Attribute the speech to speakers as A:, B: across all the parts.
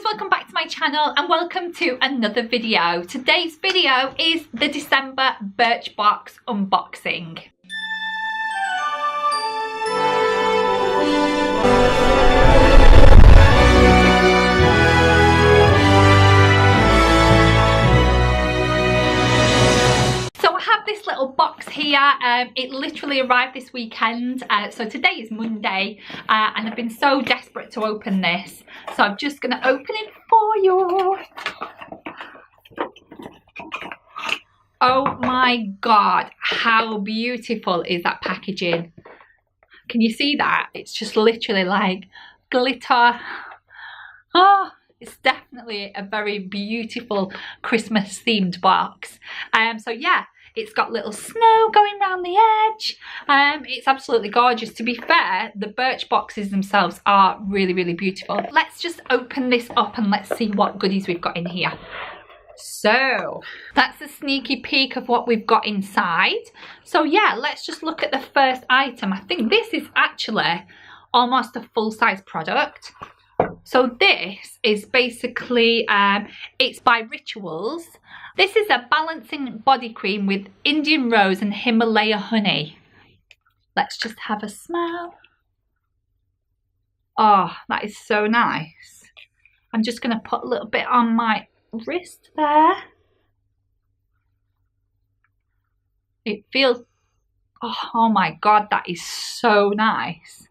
A: welcome back to my channel and welcome to another video. Today's video is the December Birchbox unboxing. This little box here, it literally arrived this weekend, so today is Monday, and I've been so desperate to open this, so I'm just going to open it for you. Oh my god, how beautiful is that packaging? Can you see that? It's just literally like glitter. Oh, it's definitely a very beautiful Christmas themed box. So yeah, it's got little snow going around the edge. It's absolutely gorgeous. To be fair, the birch boxes themselves are really beautiful. Let's just open this up and let's see what goodies we've got in here. So that's a sneaky peek of what we've got inside. So yeah, let's just look at the first item. I think this is actually almost a full-size product. So this is basically, it's by Rituals. This is a balancing body cream with Indian rose and Himalaya honey. Let's just have a smell. Oh, that is so nice. I'm just going to put a little bit on my wrist there. It feels, oh my god, that is so nice.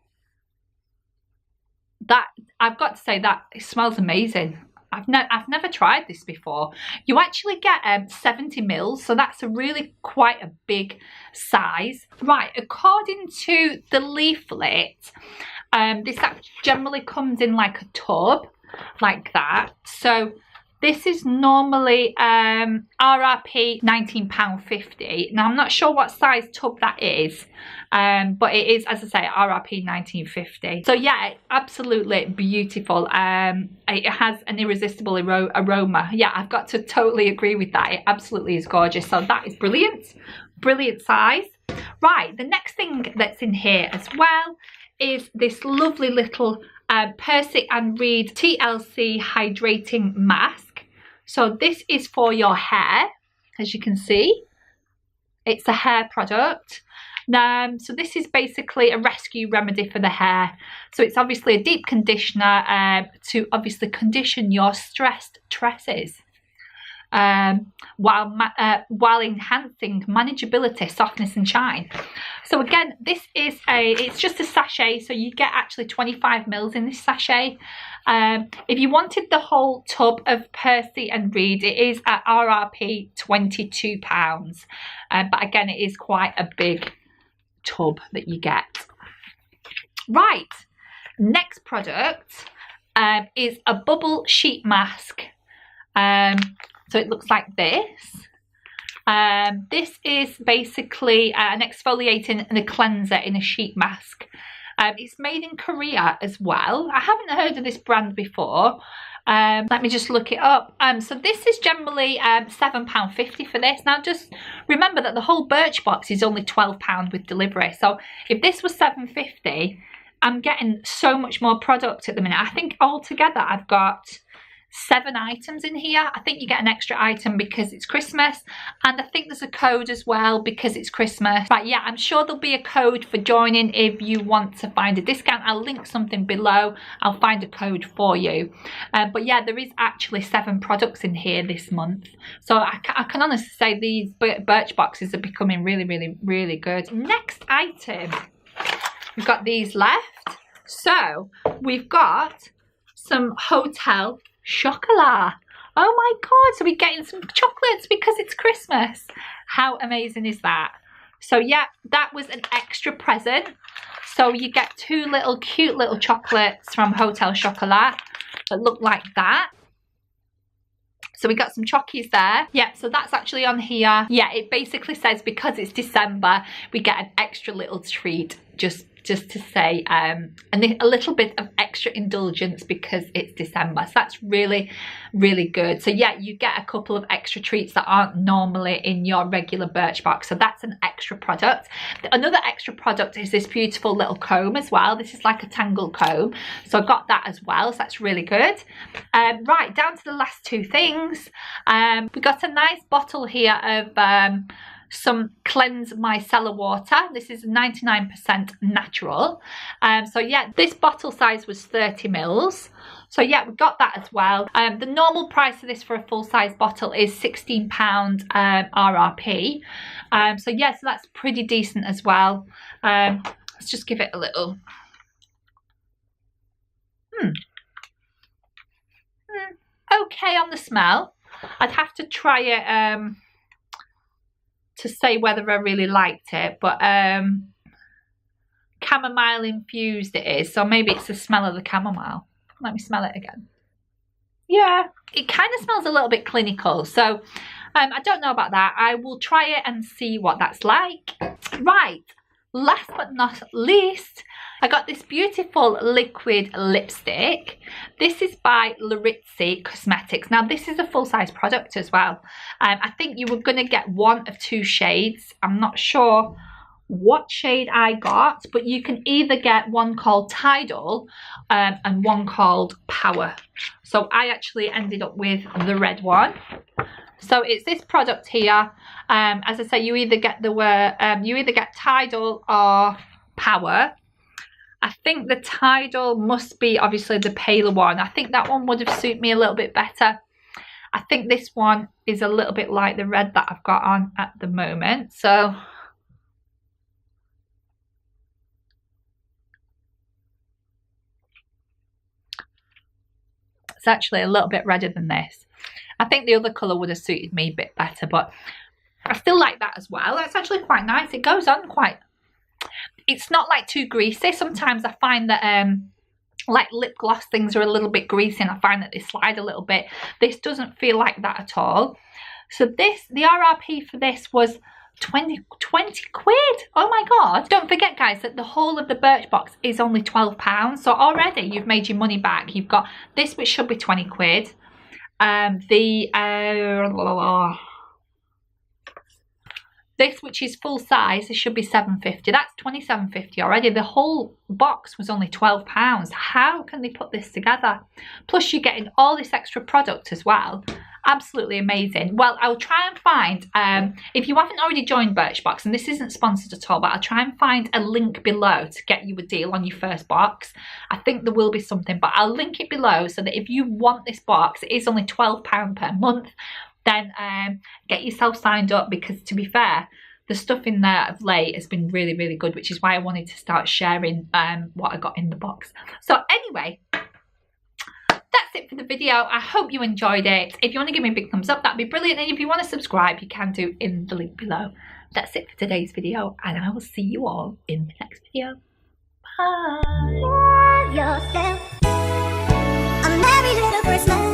A: That, I've got to say, that it smells amazing. I've never tried this before. You actually get 70 mils, so that's a really quite a big size. Right, according to the leaflet, this generally comes in like a tub, like that. So this is normally RRP £19.50. Now I'm not sure what size tub that is, but it is, as I say, RRP £19.50. So yeah, absolutely beautiful. It has an irresistible aroma. Yeah, I've got to totally agree with that. It absolutely is gorgeous. So that is brilliant. Brilliant size. Right, the next thing that's in here as well is this lovely little Percy and Reed TLC hydrating mask. So this is for your hair, as you can see. It's a hair product. So this is basically a rescue remedy for the hair. So it's obviously a deep conditioner to obviously condition your stressed tresses. While enhancing manageability, softness and shine. So again, this is it's just a sachet, so you get actually 25 mils in this sachet. If you wanted the whole tub of Percy and Reed, it is at RRP £22. But again, it is quite a big tub that you get. Right, next product is a bubble sheet mask. So it looks like this. This is basically an exfoliating and a cleanser in a sheet mask. It's made in Korea as well. I haven't heard of this brand before. Let me just look it up. So this is generally £7.50 for this. Now just remember that the whole Birchbox is only £12 with delivery. So if this was £7.50, I'm getting so much more product at the minute. I think altogether I've got 7 items in here. I think you get an extra item because it's Christmas, and I think there's a code as well because it's Christmas. But yeah, I'm sure there'll be a code for joining if you want to find a discount. I'll link something below. I'll find a code for you. But yeah, there is actually 7 products in here this month. So I can honestly say these birch boxes are becoming really good. Next item, we've got these left. So we've got some hotel chocolat. Oh my god, so we're getting some chocolates because it's Christmas. How amazing is that? So yeah, that was an extra present. So you get 2 little cute little chocolates from Hotel Chocolat that look like that. So we got some chockies there. Yeah, so that's actually on here. Yeah, it basically says because it's December, we get an extra little treat just just to say and a little bit of extra indulgence because it's December. So that's really, really good. So yeah, you get a couple of extra treats that aren't normally in your regular Birchbox. So that's an extra product. Another extra product is this beautiful little comb as well. This is like a tangle comb. So I got that as well. So that's really good. Right, down to the last two things. We got a nice bottle here of some Cleanse Micellar water. This is 99% natural. So yeah, this bottle size was 30 mils. So yeah, we got that as well. The normal price of this for a full-size bottle is £16 RRP. So yeah, so that's pretty decent as well. Let's just give it a little. Okay on the smell. I'd have to try it to say whether I really liked it, but chamomile infused it is, so maybe it's the smell of the chamomile. Let me smell it again. Yeah, it kind of smells a little bit clinical, so I don't know about that. I will try it and see what that's like. Right, last but not least, I got this beautiful liquid lipstick. This is by Larizzi Cosmetics. Now this is a full-size product as well. I think you were going to get one of two shades. I'm not sure what shade I got, but you can either get one called Tidal and one called Power. So I actually ended up with the red one. So it's this product here. As I say, you either get Tidal or Power. I think the Tidal must be obviously the paler one. I think that one would have suited me a little bit better. I think this one is a little bit like the red that I've got on at the moment. So it's actually a little bit redder than this. I think the other colour would have suited me a bit better, but I still like that as well. That's actually quite nice. It goes on quite... It's not like too greasy. Sometimes I find that like lip gloss things are a little bit greasy and I find that they slide a little bit. This doesn't feel like that at all. So this, the RRP for this was 20 quid. Oh my god. Don't forget guys that the whole of the Birchbox is only £12. So already you've made your money back. You've got this which should be 20 quid. This which is full size, this should be £7.50. That's £27.50 already. The whole box was only £12. How can they put this together? Plus you're getting all this extra product as well. Absolutely amazing. Well, I'll try and find, if you haven't already joined Birchbox, and this isn't sponsored at all, but I'll try and find a link below to get you a deal on your first box. I think there will be something, but I'll link it below so that if you want this box, it is only £12 per month. Then get yourself signed up, because to be fair, the stuff in there of late has been really, really good, which is why I wanted to start sharing what I got in the box. So anyway, that's it for the video. I hope you enjoyed it. If you want to give me a big thumbs up, that'd be brilliant. And if you want to subscribe, you can do in the link below. That's it for today's video, and I will see you all in the next video. Bye. Love yourself. A merry little Christmas.